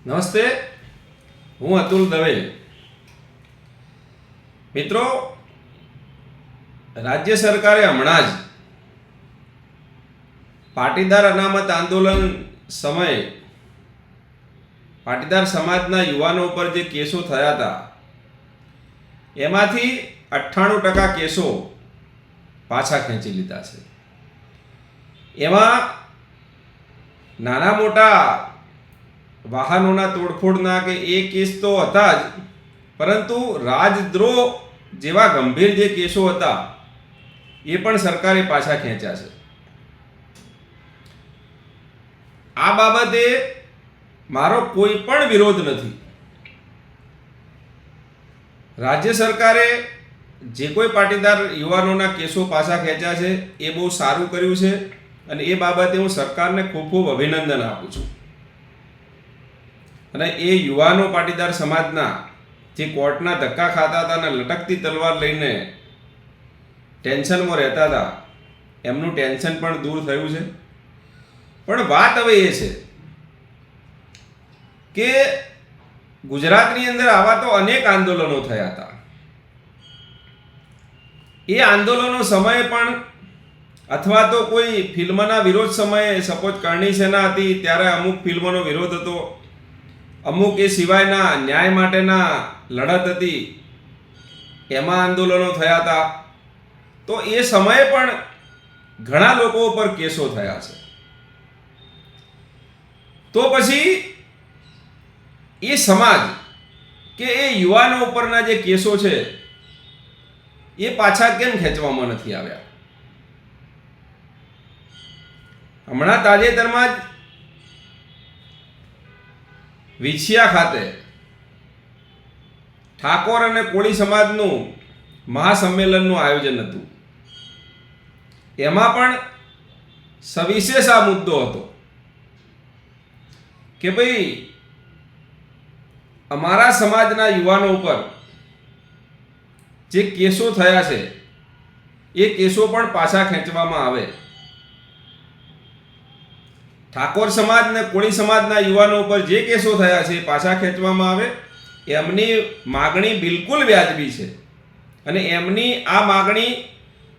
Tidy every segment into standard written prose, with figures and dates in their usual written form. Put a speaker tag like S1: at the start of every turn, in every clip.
S1: નમસ્તે, હું અતુલ દવે. મિત્રો, રાજ્ય સરકારે હમણાં જ પાટીદાર અનામત આંદોલન સમયે પાટીદાર સમાજના યુવાનો પર જે કેસો થયા હતા એમાંથી 98% કેસો પાછા ખેંચી લીધા છે. એમાં નાના મોટા વાહનોના તોડફોડના કે એ કેસ તો હતા જ, પરંતુ રાજદ્રોહ જેવા ગંભીર જે કેસો હતા એ પણ સરકારે પાછા ખેંચ્યા છે. આ બાબતે મારો કોઈ પણ વિરોધ નથી. રાજ્ય સરકારે જે કોઈ પાટીદાર યુવાનોના કેસો પાછા ખેંચ્યા છે એ બહુ સારું કર્યું છે અને એ બાબતે હું સરકારને ખૂબ ખૂબ અભિનંદન આપું છું. અને એ યુવાનો પાટીદાર સમાજના જે કોર્ટના ધક્કા ખાતા હતા અને લટકતી તલવાર લઈને ટેન્શનમાં રહેતા હતા એમનું ટેન્શન પણ દૂર થયું છે. પણ વાત હવે એ છે કે ગુજરાતની અંદર આવા તો અનેક આંદોલનો થયા હતા. એ આંદોલનો સમયે પણ અથવા તો કોઈ ફિલ્મના વિરોધ સમયે, સપોઝ કરણી સેના હતી ત્યારે અમુક ફિલ્મોનો વિરોધ હતો, અમુક એ સિવાયના ન્યાય માટેના લડત હતી એમાં આંદોલનો થયા હતા. તો એ સમયે પણ ઘણા લોકો ઉપર કેસો થયા છે. તો પછી એ સમાજ કે એ યુવાનો ઉપરના જે કેસો છે એ પાછા કેમ ખેંચવામાં નથી આવ્યા? હમણાં તાજેતરમાં જ વિછિયા ખાતે ઠાકોર અને કોળી સમાજનું મહાસંમેલનનું આયોજન હતું. એમાં પણ સવિશેષ આ મુદ્દો હતો કે ભાઈ અમારા સમાજના યુવાનો ઉપર જે કેસો થયા છે એ કેસો પણ પાછા ખેંચવામાં આવે. ઠાકોર સમાજ અને કોળી સમાજના યુવાનો ઉપર જે કેસો થયા છે એ પાછા ખેંચવામાં આવે. એમની માગણી બિલકુલ વ્યાજબી છે અને એમની આ માગણી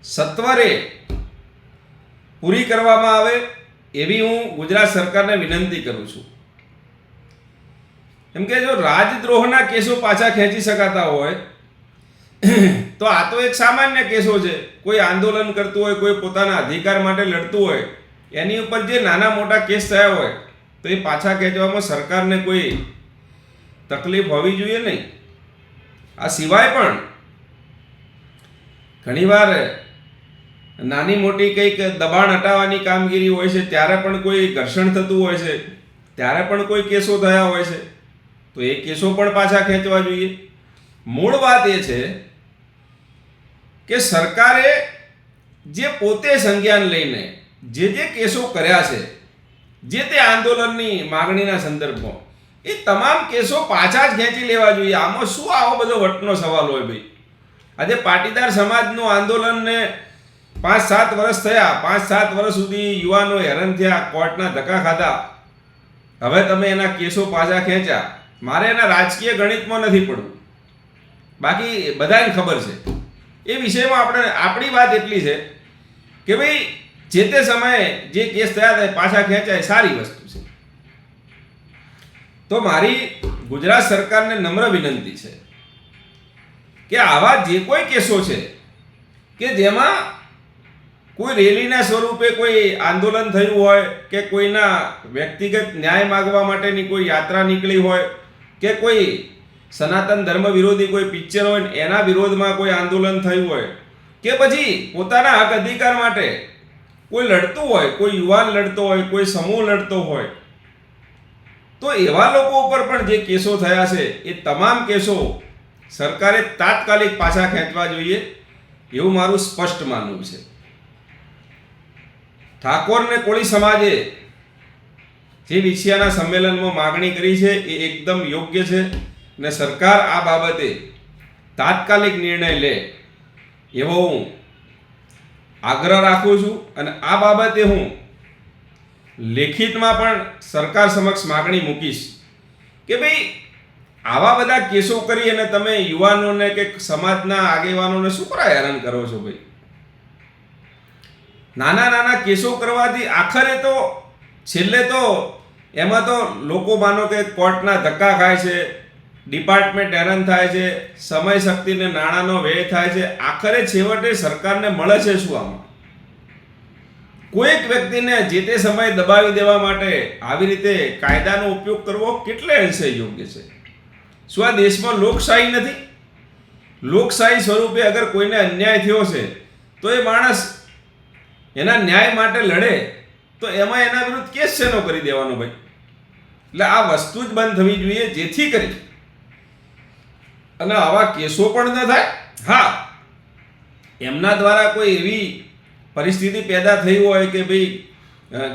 S1: સત્વરે પૂરી કરવામાં આવે એવી હું ગુજરાત સરકારને વિનંતી કરું છું. કેમ કે જો રાજદ્રોહના કેસો પાછા ખેંચી શકાતા હોય તો આ તો એક સામાન્ય કેસો છે. કોઈ આંદોલન કરતું હોય, કોઈ પોતાના અધિકાર માટે લડતું હોય, એની ઉપર જે નાના મોટા કેસ થયા હોય તો એ પાછા ખેંચવામાં સરકારને કોઈ તકલીફ હોવી જોઈએ નહીં. આ સિવાય પણ ઘણીવાર નાની મોટી કંઈક દબાણ હટાવવાની કામગીરી હોય છે ત્યારે પણ કોઈ ઘર્ષણ થતું હોય છે, ત્યારે પણ કોઈ કેસો થયા હોય છે, તો એ કેસો પણ પાછા ખેંચવા જોઈએ. મૂળ વાત એ છે કે સરકારે જે પોતે સંજ્ઞાન લઈને જે કેસો કર્યા છે જે તે આંદોલનની માગણીના સંદર્ભમાં, એ તમામ કેસો પાછા જ ખેંચી લેવા જોઈએ. આમાં શું આવો બધો વટનો સવાલ હોય ભાઈ? આજે પાટીદાર સમાજનું આંદોલનને 5-7 વર્ષ થયા, 5-7 વર્ષ સુધી યુવાનો હેરાન થયા, કોર્ટના ધક્કા ખાધા. હવે તમે એના કેસો પાછા ખેંચ્યા. મારે એના રાજકીય ગણિતમાં નથી પડવું, બાકી બધાને ખબર છે. એ વિષયમાં આપણી વાત એટલી છે કે ભાઈ જે તે સમયે જે કેસ થયા હતા પાછા ખેંચાય, સારી વસ્તુ છે. તો મારી ગુજરાત સરકારને નમ્ર વિનંતી છે કે આવા જે કોઈ કેસો છે કે જેમાં કોઈ રેલીના સ્વરૂપે કોઈ આંદોલન થયું હોય કે કોઈના વ્યક્તિગત ન્યાય માગવા માટેની કોઈ યાત્રા નીકળી હોય કે કોઈ સનાતન ધર્મ વિરોધી કોઈ પિક્ચર હોય ને એના વિરોધમાં કોઈ આંદોલન થયું હોય કે પછી પોતાના હક અધિકાર માટે કોઈ લડતું હોય, કોઈ યુવાન લડતો હોય, કોઈ સમૂહ લડતો હોય, તો એવા લોકો ઉપર પણ જે કેસો થયા છે એ તમામ કેસો સરકારે તાત્કાલિક પાછા ખેંચવા જોઈએ એવું મારું સ્પષ્ટ માનવું છે. ઠાકોર ને કોળી સમાજે જે વિછિયાના સંમેલનમાં માગણી કરી છે એ એકદમ યોગ્ય છે અને સરકાર આ બાબતે તાત્કાલિક નિર્ણય લે એવો હું આગ્રહ રાખું છું. અને આ બાબતે હું લેખિતમાં પણ સરકાર સમક્ષ માગણી મૂકીશ કે ભાઈ આવા બધા કેસો કરી અને તમે યુવાનોને કે સમાજના આગેવાનોને શું કરવા હેરાન કરો છો ભાઈ? નાના નાના કેસો કરવાથી આખરે તો છેલ્લે તો એમાં તો લોકો માનો કે કોર્ટના ધક્કા ખાય છે, ડિપાર્ટમેન્ટ હેરાન થાય છે, સમય શક્તિ ને નાણાંનો વ્યય થાય છે, આખરે છેવટે સરકારને મળે છે શું આમાં? કોઈક વ્યક્તિને જે તે સમયે દબાવી દેવા માટે આવી રીતે કાયદાનો ઉપયોગ કરવો કેટલે અંશે યોગ્ય છે? શું આ દેશમાં લોકશાહી નથી? લોકશાહી સ્વરૂપે અગર કોઈને અન્યાય થયો છે તો એ માણસ એના ન્યાય માટે લડે તો એમાં એના વિરુદ્ધ કેસ શેનો કરી દેવાનો ભાઈ? એટલે આ વસ્તુ જ બંધ થવી જોઈએ, જેથી કરી અને આવા કેસો પણ ન થાય. હા, એમના દ્વારા કોઈ એવી પરિસ્થિતિ પેદા થઈ હોય કે ભાઈ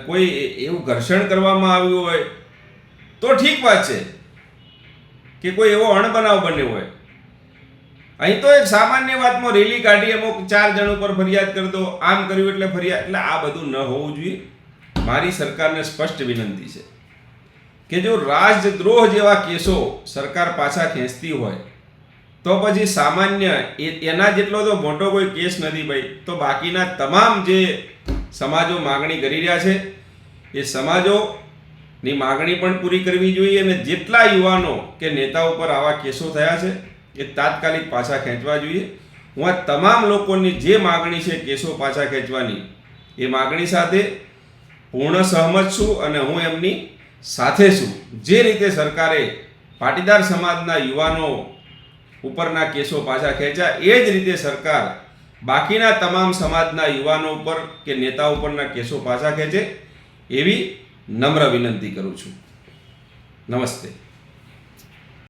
S1: કોઈ એવું ઘર્ષણ કરવામાં આવ્યું હોય તો ઠીક વાત છે, કે કોઈ એવો અણબનાવ બન્યો હોય. અહીં તો એક સામાન્ય વાતમાં રેલી કાઢી અમુક 4 જણ ઉપર ફરિયાદ કરી દો, આમ કર્યું એટલે ફરિયાદ. એટલે આ બધું ન હોવું જોઈએ. મારી સરકારને સ્પષ્ટ વિનંતી છે કે જો રાજદ્રોહ જેવા કેસો સરકાર પાછા ખેંચતી હોય તો પછી સામાન્ય એના જેટલો તો મોટો કોઈ કેસ નથી ભાઈ. તો બાકીના તમામ જે સમાજો માગણી કરી રહ્યા છે એ સમાજોની માગણી પણ પૂરી કરવી જોઈએ, અને જેટલા યુવાનો કે નેતાઓ પર આવા કેસો થયા છે એ તાત્કાલિક પાછા ખેંચવા જોઈએ. હું આ તમામ લોકોની જે માગણી છે કેસો પાછા ખેંચવાની, એ માગણી સાથે પૂર્ણ સહમત છું અને હું એમની સાથે છું. જે રીતે સરકારે પાટીદાર સમાજના યુવાનો ઉપરના કેસો પાછા ખેંચ્યા, એ જ રીતે સરકાર બાકીના તમામ સમાજના યુવાનો ઉપર કે નેતાઓ ઉપરના કેસો પાછા ખેંચે એવી નમ્ર વિનંતી કરું છું. નમસ્તે.